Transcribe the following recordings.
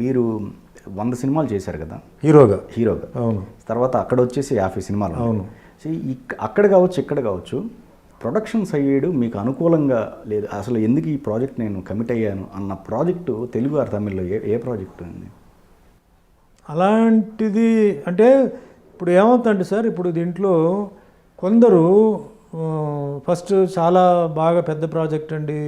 మీరు 100 సినిమాలు చేశారు కదా హీరోగా. అవును. తర్వాత అక్కడ వచ్చేసి 50 సినిమాలు. అవును. అక్కడ కావచ్చు ఇక్కడ కావచ్చు ప్రొడక్షన్ సైడ్ మీకు అనుకూలంగా లేదు, అసలు ఎందుకు ఈ ప్రాజెక్ట్ నేను కమిట్ అయ్యాను అన్న ప్రాజెక్టు తెలుగు ఆర్ తమిళ్లో ఏ ప్రాజెక్టు అండి? అలాంటిది అంటే ఇప్పుడు ఏమవుతుందంటే సార్, ఇప్పుడు దీంట్లో కొందరు ఫస్ట్ చాలా బాగా పెద్ద ప్రాజెక్ట్ అండి,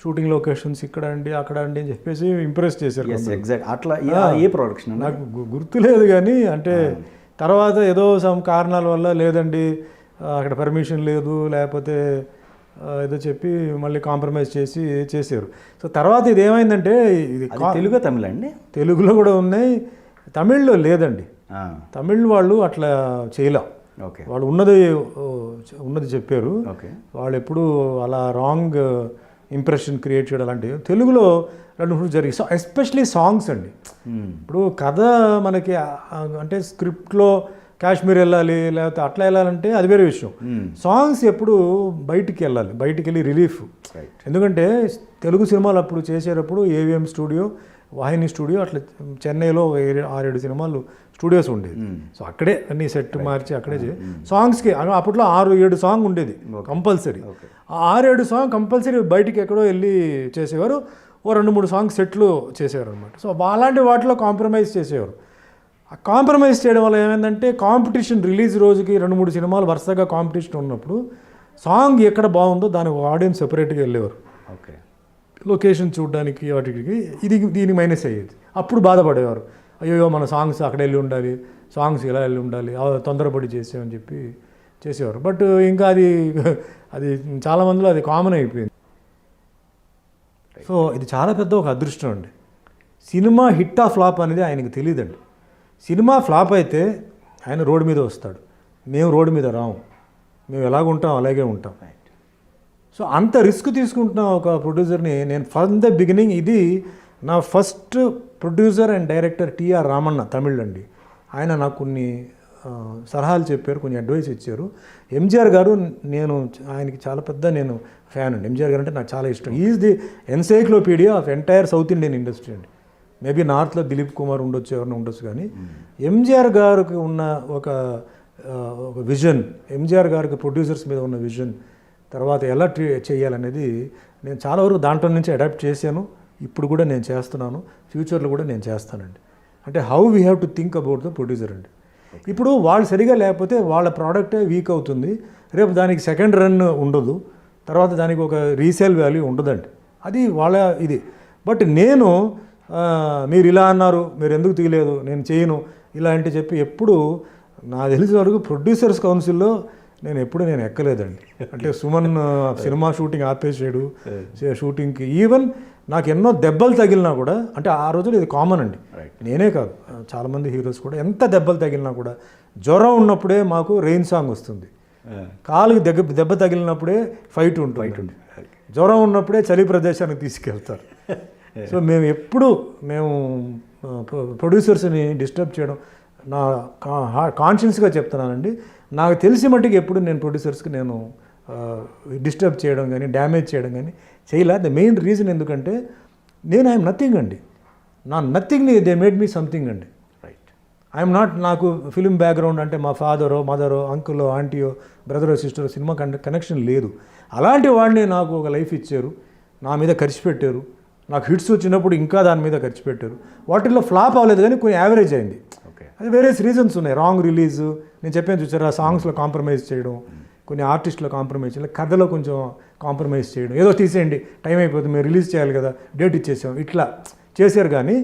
షూటింగ్ లొకేషన్స్ ఇక్కడ అండి అక్కడ అండి అని చెప్పేసి ఇంప్రెస్ చేశారు. ఎగ్జాక్ట్ అట్లా ఏ ప్రొడక్షన్ నాకు గుర్తులేదు కానీ అంటే తర్వాత ఏదో సమ్ కారణాల వల్ల లేదండి అక్కడ పర్మిషన్ లేదు లేకపోతే ఏదో చెప్పి మళ్ళీ కాంప్రమైజ్ చేసారు. సో తర్వాత ఇది ఏమైందంటే ఇది తెలుగు తమిళ అండి, తెలుగులో కూడా ఉన్నాయి, తమిళ్లో లేదండి. తమిళ్ వాళ్ళు అట్లా చేయలే. ఓకే. వాళ్ళు ఉన్నది చెప్పారు. వాళ్ళు ఎప్పుడు అలా రాంగ్ ఇంప్రెషన్ క్రియేట్ చేయడం అలాంటివి తెలుగులో 2-3 జరిగి, సో ఎస్పెషలీ సాంగ్స్ అండి. ఇప్పుడు కథ మనకి అంటే స్క్రిప్ట్లో కాశ్మీర్ వెళ్ళాలి లేకపోతే అట్లా వెళ్ళాలంటే అది వేరే విషయం. సాంగ్స్ ఎప్పుడు బయటికి వెళ్ళి రిలీఫ్. ఎందుకంటే తెలుగు సినిమాలు అప్పుడు చేసేటప్పుడు AVM స్టూడియో, వాహిని స్టూడియో అట్లా చెన్నైలో 6-7 సినిమాలు స్టూడియోస్ ఉండేది. సో అక్కడే అన్ని సెట్ మార్చి అక్కడే సాంగ్స్కి అప్పట్లో 6-7 సాంగ్ ఉండేది కంపల్సరీ. ఆ 6-7 సాంగ్ కంపల్సరీ బయటికి ఎక్కడో వెళ్ళి చేసేవారు, ఓ 2-3 సాంగ్ సెట్లు చేసేవారు అనమాట. సో అలాంటి వాటిలో కాంప్రమైజ్ చేసేవారు. ఆ కాంప్రమైజ్ చేయడం వల్ల ఏమైందంటే కాంపిటీషన్ రిలీజ్ రోజుకి 2-3 సినిమాలు వరుసగా కాంపిటీషన్ ఉన్నప్పుడు సాంగ్ ఎక్కడ బాగుందో దానికి ఆడియన్స్ సెపరేట్గా వెళ్ళేవారు. ఓకే. లొకేషన్ చూడడానికి వాటికి దీనికి మైనస్ అయ్యేది. అప్పుడు బాధపడేవారు, అయ్యో మన సాంగ్స్ అక్కడ వెళ్ళి ఉండాలి, సాంగ్స్ ఇలా వెళ్ళి ఉండాలి, తొందరపడి చేసామని చెప్పి చేసేవారు. బట్ ఇంకా అది చాలామందిలో అది కామన్ అయిపోయింది. సో ఇది చాలా పెద్ద ఒక అదృష్టం అండి. సినిమా హిట్ ఆ ఫ్లాప్ అనేది ఆయనకి తెలియదండి. సినిమా ఫ్లాప్ అయితే ఆయన రోడ్డు మీద వస్తాడు, మేము రోడ్డు మీద రాము, మేము ఎలాగుంటాం అలాగే ఉంటాం. సో అంత రిస్క్ తీసుకుంటున్న ఒక ప్రొడ్యూసర్ని నేను ఫ్రమ్ ద బిగినింగ్, ఇది నా first producer and director TR Ramanna Tamil అండి. ఆయన నాకు కొన్ని సలహాలు చెప్పారు, కొన్ని అడ్వైస్ ఇచ్చారు. MGR గారు ఆయనకి చాలా పెద్ద నేను ఫ్యాన్ అండి. MGR గారు అంటే నాకు చాలా ఇష్టం. Is the encyclopedia of entire south Indian industry అండి. మేబీ నార్త్లో దిలీప్ కుమార్ ఉండొచ్చు, ఎవరైనా ఉండొచ్చు, కానీ MGR గారికి ఉన్న ఒక విజన్, MGR గారికి ప్రొడ్యూసర్స్ మీద ఉన్న విజన్, తర్వాత ఎలా చేయాలనేది నేను చాలా వరకు దాంట్లో నుంచి అడాప్ట్ చేశాను. ఇప్పుడు కూడా నేను చేస్తున్నాను, ఫ్యూచర్లో కూడా నేను చేస్తానండి. అంటే how we have to think about the producer అండి. ఇప్పుడు వాళ్ళు సరిగా లేకపోతే వాళ్ళ ప్రోడక్టే వీక్ అవుతుంది, రేపు దానికి సెకండ్ రన్ ఉండదు, తర్వాత దానికి ఒక రీసేల్ వాల్యూ ఉండదండి. అది వాళ్ళ ఇది. బట్ నేను మీరు ఇలా అన్నారు, మీరు ఎందుకు తీయలేదు, నేను చేయను ఇలా అంటే చెప్పి ఎప్పుడు నాకు తెలిసిన వరకు ప్రొడ్యూసర్స్ కౌన్సిల్లో నేను ఎక్కలేదండి. అంటే సుమన్ సినిమా షూటింగ్ ఆపేసాడు షూటింగ్కి. ఈవెన్ నాకు ఎన్నో దెబ్బలు తగిలినా కూడా, అంటే ఆ రోజుల్లో ఇది కామన్ అండి, నేనే కాదు చాలామంది హీరోస్ కూడా ఎంత దెబ్బలు తగిలినా కూడా, జ్వరం ఉన్నప్పుడే మాకు రెయిన్ సాంగ్ వస్తుంది, కాలుకి దెబ్బ తగిలినప్పుడే ఫైట్ ఉంటుంది, జ్వరం ఉన్నప్పుడే చలి ప్రదేశానికి తీసుకెళ్తారు. సో మేము ఎప్పుడు ప్రొడ్యూసర్స్ని డిస్టర్బ్ చేయడం, నా కాన్షియస్గా చెప్తున్నానండి, నాకు తెలిసి మట్టుకు ఎప్పుడు నేను ప్రొడ్యూసర్స్కి నేను డిస్టర్బ్ చేయడం కానీ డ్యామేజ్ చేయడం కానీ చేయలే. ద మెయిన్ రీజన్ ఎందుకంటే ఐఎమ్ నథింగ్ అండి, నా నథింగ్ని దే మేడ్ మీ సంథింగ్ అండి. ఐఎమ్ నాట్, నాకు ఫిలిం బ్యాక్గ్రౌండ్ అంటే మా ఫాదరో మదరో అంకులో ఆంటీయో బ్రదరో సిస్టరో సినిమా కనెక్షన్ లేదు. అలాంటి వాడిని నాకు ఒక లైఫ్ ఇచ్చారు, నా మీద ఖర్చు పెట్టారు, నాకు హిట్స్ వచ్చినప్పుడు ఇంకా దాని మీద ఖర్చు పెట్టారు. వాటిల్లో ఫ్లాప్ అవ్వలేదు కానీ కొన్ని యావరేజ్ అయింది. అది వేరియస్ రీజన్స్ ఉన్నాయి. రాంగ్ రిలీజ్, నేను చెప్పాను చూసారా, సాంగ్స్లో కాంప్రమైజ్ చేయడం, కొన్ని ఆర్టిస్టులో కాంప్రమైజ్ చేయడం, కథలో కొంచెం కాంప్రమైజ్ చేయడం, ఏదో తీసేయండి టైం అయిపోతుంది మేము రిలీజ్ చేయాలి కదా డేట్ ఇచ్చేసాం, ఇట్లా చేశారు. కానీ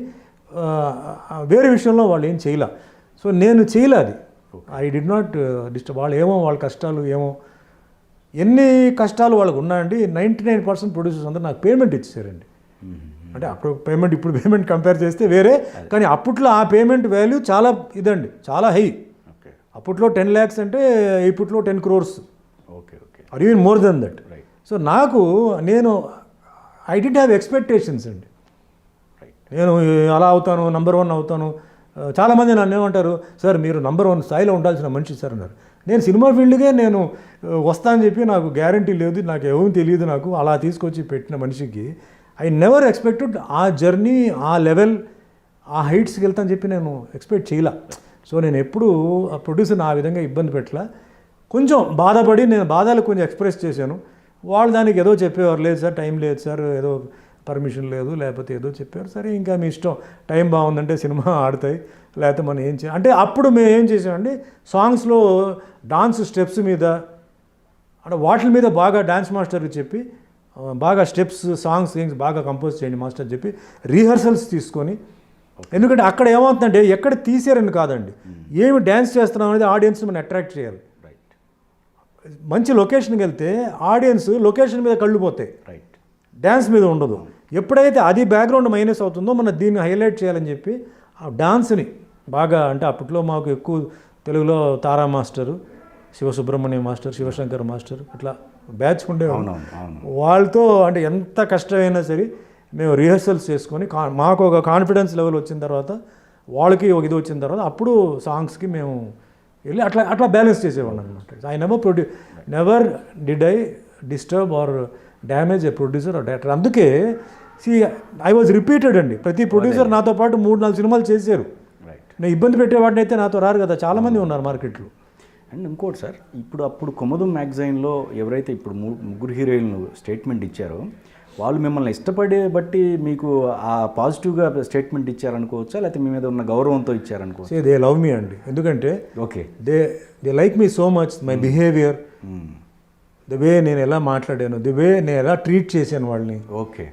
వేరే విషయంలో వాళ్ళు ఏం చేయలే. సో నేను చేయలే అది. I did not disturb. వాళ్ళు ఏమో వాళ్ళ కష్టాలు ఏమో, ఎన్ని కష్టాలు వాళ్ళకు ఉన్నాయండి. 99% ప్రొడ్యూసర్స్ అందరూ నాకు పేమెంట్ ఇచ్చేసారండి. అంటే అప్పుడు పేమెంట్, ఇప్పుడు పేమెంట్ కంపేర్ చేస్తే వేరే, కానీ అప్పట్లో ఆ పేమెంట్ వాల్యూ చాలా ఇదండి, చాలా హై. అప్పట్లో 10 lakhs అంటే ఇప్పట్లో 10 crores or even more than that. So నేను ఐ డిడ్ హ్యావ్ ఎక్స్పెక్టేషన్స్ అండి. నేను అలా అవుతాను, నంబర్ 1 అవుతాను. చాలామంది నన్ను ఏమంటారు, సార్ మీరు నంబర్ 1 స్థాయిలో ఉండాల్సిన మనిషి సార్ అన్నారు. నేను సినిమా ఫీల్డ్కే నేను వస్తానని చెప్పి నాకు గ్యారంటీ లేదు, నాకు ఏమీ తెలియదు, నాకు అలా తీసుకొచ్చి పెట్టిన మనిషికి ఐ నెవర్ ఎక్స్పెక్టెడ్ ఆ జర్నీ, ఆ లెవెల్, ఆ హైట్స్కి వెళ్తానని చెప్పి నేను ఎక్స్పెక్ట్ చేయలే. సో నేను ఎప్పుడూ ఆ ప్రొడ్యూసర్ని ఆ విధంగా ఇబ్బంది పెట్టలా. కొంచెం బాధపడి నేను బాధలు కొంచెం ఎక్స్ప్రెస్ చేశాను. వాళ్ళు దానికి ఏదో చెప్పేవారు, లేదు సార్ టైం లేదు సార్, ఏదో పర్మిషన్ లేదు, లేకపోతే ఏదో చెప్పారు. సరే ఇంకా మీ ఇష్టం, టైం బాగుందంటే సినిమా ఆడతాయి, లేకపోతే మనం ఏం చేయాలి అంటే అప్పుడు మేము ఏం చేసామండి, సాంగ్స్లో డాన్స్ స్టెప్స్ మీద అంటే వాటి మీద బాగా డాన్స్ మాస్టర్కి చెప్పి బాగా స్టెప్స్ సాంగ్స్ బాగా కంపోజ్ చేయండి మాస్టర్ చెప్పి రీహర్సల్స్ తీసుకొని, ఎందుకంటే అక్కడ ఏమవుతుందంటే ఎక్కడ తీసారని కాదండి, ఏమి డ్యాన్స్ చేస్తున్నాం అనేది ఆడియన్స్ మనం అట్రాక్ట్ చేయాలి. మంచి లొకేషన్కి వెళ్తే ఆడియన్స్ లొకేషన్ మీద కళ్ళు పోతాయి, డ్యాన్స్ మీద ఉండదు. ఎప్పుడైతే అది బ్యాక్గ్రౌండ్ మైనస్ అవుతుందో మనం దీన్ని హైలైట్ చేయాలని చెప్పి ఆ డాన్స్ని బాగా అంటే అప్పట్లో మాకు ఎక్కువ తెలుగులో Tara master, Sivasubrahmanyam master, Sivashankar master అట్లా బ్యాచ్ ఉండేవాళ్ళు. వాళ్ళతో అంటే ఎంత కష్టమైనా సరే మేము రిహర్సల్స్ చేసుకొని మాకు ఒక కాన్ఫిడెన్స్ లెవెల్ వచ్చిన తర్వాత, వాళ్ళకి ఒక ఇది వచ్చిన తర్వాత అప్పుడు సాంగ్స్కి మేము వెళ్ళి అట్లా అట్లా బ్యాలెన్స్ చేసేవాళ్ళం అనమాట. I never did I disturb or damage a producer or director. అందుకే ఐ వాజ్ రిపీటెడ్ అండి. ప్రతి ప్రొడ్యూసర్ నాతో పాటు 3-4 సినిమాలు చేశారు. నేను ఇబ్బంది పెట్టేవాడిని అయితే నాతో రారు కదా, చాలామంది ఉన్నారు మార్కెట్లో. అండ్ ఇంకోటి సార్, అప్పుడు కుముదం మ్యాగజైన్లో ఎవరైతే ఇప్పుడు ముగ్గురు హీరోయిన్లు స్టేట్మెంట్ ఇచ్చారో వాళ్ళు మిమ్మల్ని ఇష్టపడే బట్టి మీకు ఆ పాజిటివ్గా స్టేట్మెంట్ ఇచ్చారనుకోవచ్చా, లేకపోతే మీ మీద ఉన్న గౌరవంతో ఇచ్చారనుకోవచ్చు? దే లవ్ మీ అండి. ఎందుకంటే okay they like me so much, my behaviour, the way నేను ఎలా మాట్లాడాను, ది వే నేను ఎలా ట్రీట్ చేశాను వాళ్ళని. Okay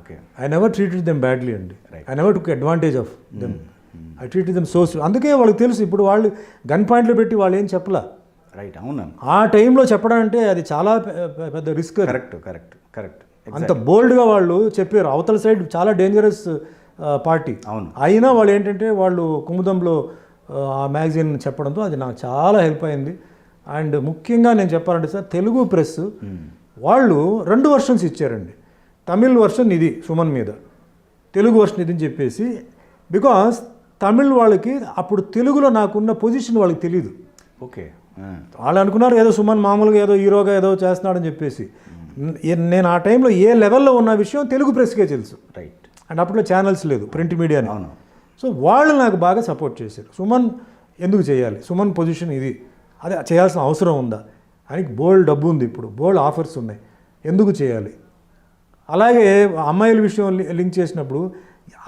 okay I never treated them badly అండి. I never took advantage of them. I treated them so. అందుకే వాళ్ళకి తెలుసు. ఇప్పుడు వాళ్ళు గన్ పాయింట్లు పెట్టి వాళ్ళు ఏం చెప్పలా. రైట్, అవునా? ఆ టైంలో చెప్పడం అంటే అది చాలా పెద్ద రిస్క్. Correct correct correct. అంత బోల్డ్గా వాళ్ళు చెప్పారు. అవతల సైడ్ చాలా డేంజరస్ పార్టీ. అవును. అయినా వాళ్ళు ఏంటంటే వాళ్ళు కుముదంలో ఆ మ్యాగజైన్ చెప్పడంతో అది నాకు చాలా హెల్ప్ అయింది. అండ్ ముఖ్యంగా నేను చెప్పాలంటే సార్, తెలుగు ప్రెస్ వాళ్ళు 2 వర్షన్స్ ఇచ్చారండి. తమిళ్ వర్షన్ ఇది సుమన్ మీద, తెలుగు వర్షన్ ఇది అని చెప్పేసి. బికాస్ తమిళ్ వాళ్ళకి అప్పుడు తెలుగులో నాకున్న పొజిషన్ వాళ్ళకి తెలియదు. ఓకే, వాళ్ళు అనుకున్నారు ఏదో సుమన్ మామూలుగా ఏదో హీరోగా ఏదో చేస్తున్నాడని చెప్పేసి. నేను ఆ టైంలో ఏ లెవెల్లో ఉన్న విషయం తెలుగు ప్రెస్కే తెలుసు. రైట్. అండ్ అప్పట్లో ఛానల్స్ లేదు, ప్రింట్ మీడియా. అవును. సో వాళ్ళు నాకు బాగా సపోర్ట్ చేశారు. సుమన్ ఎందుకు చేయాలి, సుమన్ పొజిషన్ ఇది, అదే చేయాల్సిన అవసరం ఉందా, ఆయనకి బోల్డ్ డబ్బు ఉంది, ఇప్పుడు బోల్డ్ ఆఫర్స్ ఉన్నాయి, ఎందుకు చేయాలి. అలాగే అమ్మాయిల విషయం లింక్ చేసినప్పుడు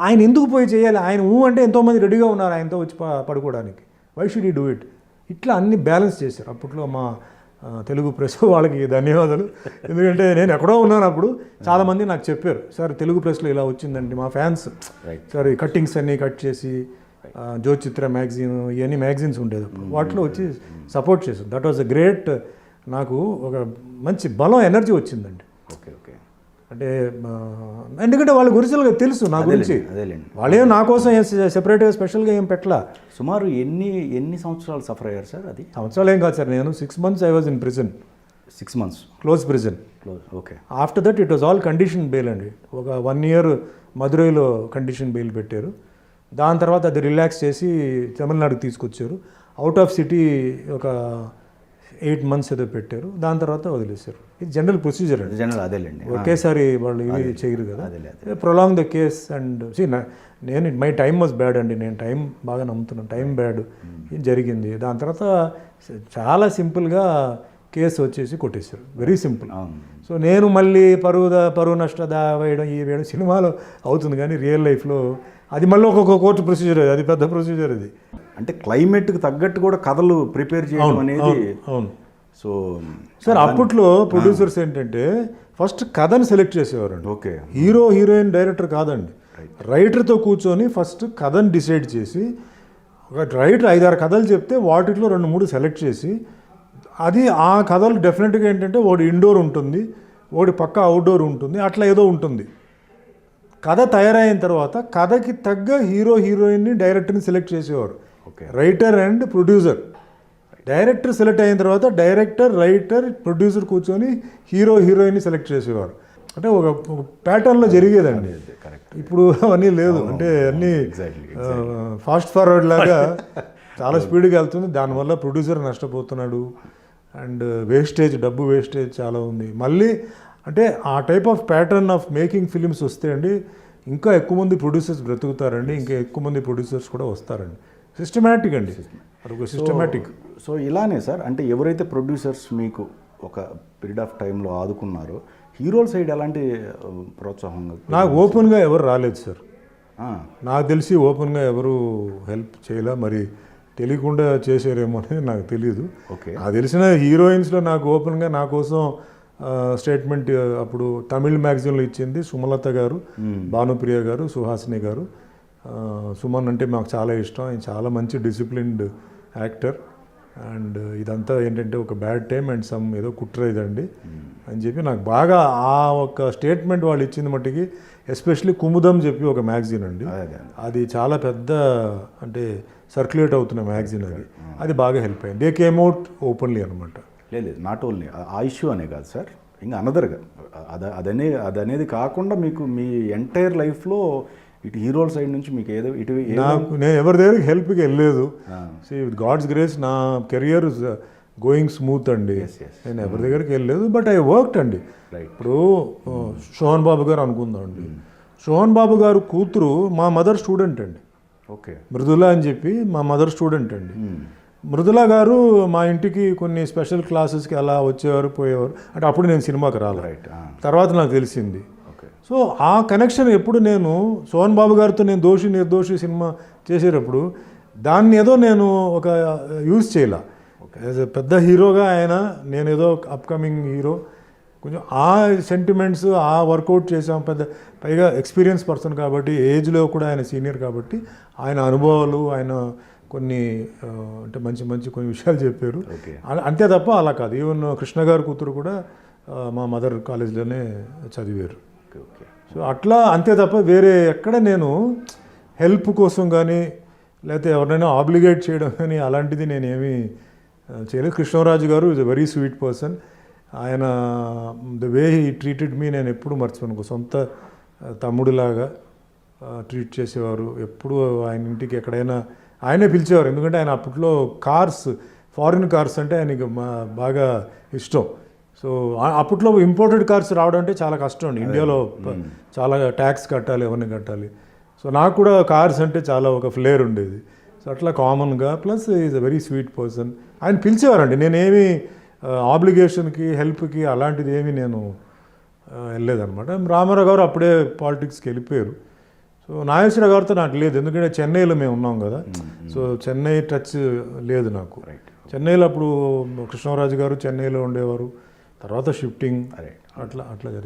ఆయన ఎందుకు పోయి చేయాలి, ఆయన అంటే ఎంతోమంది రెడీగా ఉన్నారు ఆయనతో వచ్చి పడుకోవడానికి, why should you do it. ఇట్లా అన్ని బ్యాలెన్స్ చేశారు అప్పట్లో మా తెలుగు ప్రెస్ వాళ్ళకి ధన్యవాదాలు. ఎందుకంటే నేను ఎక్కడో ఉన్నాను అప్పుడు, చాలామంది నాకు చెప్పారు, సార్ తెలుగు ప్రెస్లో ఇలా వచ్చిందండి, మా ఫ్యాన్స్ సార్ ఈ కట్టింగ్స్ అన్నీ కట్ చేసి జ్యోతిచిత్ర మ్యాగజైన్ ఇవన్నీ మ్యాగజైన్స్ ఉండేది వాటిలో వచ్చి సపోర్ట్ చేశారు. దట్ వాజ్ అ గ్రేట్, నాకు ఒక మంచి బలం ఎనర్జీ వచ్చిందండి. Okay okay. అంటే ఎందుకంటే వాళ్ళ గురించి తెలుసు నా గురించి, వాళ్ళేం నా కోసం సెపరేట్గా స్పెషల్గా ఏం పెట్టలా. సుమారు ఎన్ని సంవత్సరాలు సఫర్ అయ్యారు సార్? అది సంవత్సరాలు ఏం కాదు సార్, నేను 6 months I was in prison. 6 months close prison. Okay. After that it was all condition bail అండి. ఒక 1 year మదురైలో కండిషన్ బెయిల్ పెట్టారు. దాని తర్వాత అది రిలాక్స్ చేసి తమిళనాడుకి తీసుకొచ్చారు. అవుట్ ఆఫ్ సిటీ ఒక 8 months ఏదో పెట్టారు. దాని తర్వాత వదిలేశారు. ఇది జనరల్ ప్రొసీజర్ అండి. జనరల్ అదేలేండి. ఒకేసారి వాళ్ళు ఇవి చేయరు కదా. ప్రొలాంగ్ ద కేస్ అండ్ నేను మై టైమ్ వాజ్ బ్యాడ్ అండి. నేను టైం బాగా నమ్ముతున్నాను. టైం బ్యాడ్ జరిగింది. దాని తర్వాత చాలా సింపుల్గా కేసు వచ్చేసి కొట్టేశారు. Very simple. సో నేను మళ్ళీ పరువు నష్ట వేయడం ఈ వేయడం సినిమాలో అవుతుంది, కానీ రియల్ లైఫ్లో అది మళ్ళీ ఒక్కొక్క కోర్టు ప్రొసీజర్, అది పెద్ద ప్రొసీజర్. అది అంటే క్లైమేట్కి తగ్గట్టు కూడా కథలు ప్రిపేర్ చేయడం అనేది. అవును. సో సార్ అప్పట్లో ప్రొడ్యూసర్స్ ఏంటంటే ఫస్ట్ కథను సెలెక్ట్ చేసేవారండి. ఓకే. హీరో హీరోయిన్ డైరెక్టర్ కాదండి, రైటర్తో కూర్చొని ఫస్ట్ కథను డిసైడ్ చేసి, ఒక రైటర్ 5-6 కథలు చెప్తే వాటిలో 2-3 సెలెక్ట్ చేసి, అది ఆ కథలు డెఫినెట్గా ఏంటంటే ఒకటి ఇండోర్ ఉంటుంది, ఒకటి పక్క అవుట్డోర్ ఉంటుంది, అట్లా ఏదో ఉంటుంది. కథ తయారైన తర్వాత కథకి తగ్గ హీరో హీరోయిన్ని డైరెక్టర్ని సెలెక్ట్ చేసేవారు. Writer and producer. Director select అయిన తర్వాత డైరెక్టర్, రైటర్, ప్రొడ్యూసర్ కూర్చొని హీరో హీరోయిన్ని సెలెక్ట్ చేసేవారు. అంటే ఒక ప్యాటర్న్లో జరిగేదండి. ఇప్పుడు అవన్నీ లేదు. అంటే అన్నీ ఫాస్ట్ ఫార్వర్డ్ లాగా చాలా స్పీడ్గా వెళ్తుంది. దానివల్ల ప్రొడ్యూసర్ నష్టపోతున్నాడు అండ్ వేస్టేజ్, డబ్బు వేస్టేజ్ చాలా ఉంది. మళ్ళీ అంటే ఆ type of pattern of making films వస్తే అండి ఇంకా ఎక్కువ మంది ప్రొడ్యూసర్స్ బ్రతుకుతారండి, ఇంకా ఎక్కువ మంది ప్రొడ్యూసర్స్ కూడా వస్తారండి. సిస్టమేటిక్ అండి, అదొక సిస్టమేటిక్. సో ఇలానే సార్, అంటే ఎవరైతే ప్రొడ్యూసర్స్ మీకు ఒక పీరియడ్ ఆఫ్ టైంలో ఆదుకున్నారో హీరోల సైడ్ ఎలాంటి ప్రోత్సాహంగా? నాకు ఓపెన్గా ఎవరు రాలేదు సార్, ఆ, నాకు తెలిసి ఓపెన్గా ఎవరు హెల్ప్ చేయలే, మరి తెలియకుండా చేశారేమో అనేది నాకు తెలియదు. ఓకే. నాకు తెలిసిన హీరోయిన్స్లో నాకు ఓపెన్గా నా కోసం స్టేట్మెంట్ అప్పుడు తమిళ్ మ్యాగజైన్లో ఇచ్చింది సుమలత గారు, భానుప్రియ గారు, సుహాసిని గారు. సుమన్ అంటే మాకు చాలా ఇష్టం, ఆయన చాలా మంచి డిసిప్లిన్డ్ యాక్టర్, అండ్ ఇదంతా ఏంటంటే ఒక బ్యాడ్ టైం అండ్ సమ్ ఏదో కుట్ర ఇదండి అని చెప్పి నాకు బాగా ఆ ఒక స్టేట్మెంట్ వాళ్ళు ఇచ్చింది మట్టికి, ఎస్పెషలీ కుముదం చెప్పి ఒక మ్యాగజైన్ అండి, అది చాలా పెద్ద అంటే సర్క్యులేట్ అవుతున్న మ్యాగజైన్, అది బాగా హెల్ప్ అయింది. దే కేమ్ అవుట్ ఓపెన్లీ అనమాట. లేదు, నాట్ ఓన్లీ ఆ ఇష్యూ అనే కాదు సార్, ఇంకా అనదర్గా అదనేది కాకుండా మీకు మీ ఎంటైర్ లైఫ్లో ఇటు హీరోల సైడ్ నుంచి మీకు ఏదో నాకు నేను ఎవరి దగ్గరికి హెల్ప్కి వెళ్ళలేదు. సి విత్ గాడ్స్ గ్రేస్ నా కెరియర్ గోయింగ్ స్మూత్ అండి. నేను ఎవరి దగ్గరికి వెళ్ళలేదు, బట్ ఐ వర్క్డ్ అండి. ఇప్పుడు సోహన్ బాబు గారు అనుకుందాం అండి, సోహన్ బాబు గారు కూతురు మా మదర్ స్టూడెంట్ అండి. ఓకే. మృదుల అని చెప్పి మా మదర్ స్టూడెంట్ అండి. మృదుల గారు మా ఇంటికి కొన్ని స్పెషల్ క్లాసెస్కి అలా వచ్చేవారు పోయేవారు, అంటే అప్పుడు నేను సినిమాకి రాలేదు, తర్వాత నాకు తెలిసింది. సో ఆ కనెక్షన్ ఎప్పుడు నేను సోహన్ బాబు గారితో నేను దోషి నిర్దోషి సినిమా చేసేటప్పుడు దాన్ని ఏదో నేను ఒక యూజ్ చేయాల, యాజ్ ఎ పెద్ద హీరోగా ఆయన, నేను ఏదో అప్కమింగ్ హీరో, కొంచెం ఆ సెంటిమెంట్స్ ఆ వర్కౌట్ చేసాం. పైగా ఎక్స్పీరియన్స్ పర్సన్ కాబట్టి, ఏజ్లో కూడా ఆయన సీనియర్ కాబట్టి ఆయన అనుభవాలు, ఆయన కొన్ని అంటే మంచి మంచి కొన్ని విషయాలు చెప్పారు. అంతే తప్ప అలా కాదు. ఈవెన్ కృష్ణ గారి కూతురు కూడా మా మదర్ కాలేజ్లోనే చదివారు. సో అట్లా అంతే తప్ప వేరే ఎక్కడ నేను హెల్ప్ కోసం కానీ లేకపోతే ఎవరినైనా ఆబ్లిగేట్ చేయడం కానీ అలాంటిది నేనేమీ చేయలేదు. Krishnaraju garu is a very sweet person. ఆయన the way he treated me నేను ఎప్పుడు మర్చిపోను. సొంత తమ్ముడిలాగా ట్రీట్ చేసేవారు. ఎప్పుడు ఆయన ఇంటికి ఎక్కడైనా ఆయనే పిలిచేవారు, ఎందుకంటే ఆయన అప్పట్లో కార్స్, ఫారిన్ కార్స్ అంటే ఆయనకి బాగా ఇష్టం. సో అప్పట్లో ఇంపోర్టెడ్ కార్స్ రావడం అంటే చాలా కష్టం అండి, ఇండియాలో చాలా ట్యాక్స్ కట్టాలి, ఎవరిని కట్టాలి. సో నాకు కూడా కార్స్ అంటే చాలా ఒక ఫ్లేర్ ఉండేది. సో అట్లా కామన్గా, plus is a very sweet person. ఆయన పిలిచేవారండి, నేనేమి ఆబ్లిగేషన్కి హెల్ప్కి అలాంటిది ఏమీ నేను వెళ్ళలేదన్నమాట. రామారావు గారు అప్పుడే పాలిటిక్స్కి వెళ్ళిపోయారు. సో నాగేశ్వర గారితో నాకు లేదు, ఎందుకంటే చెన్నైలో మేము ఉన్నాం కదా. సో చెన్నై టచ్ లేదు నాకు. చెన్నైలో అప్పుడు కృష్ణరాజు గారు చెన్నైలో ఉండేవారు, తర్వాత షిఫ్టింగ్ అట్లా జరిగింది.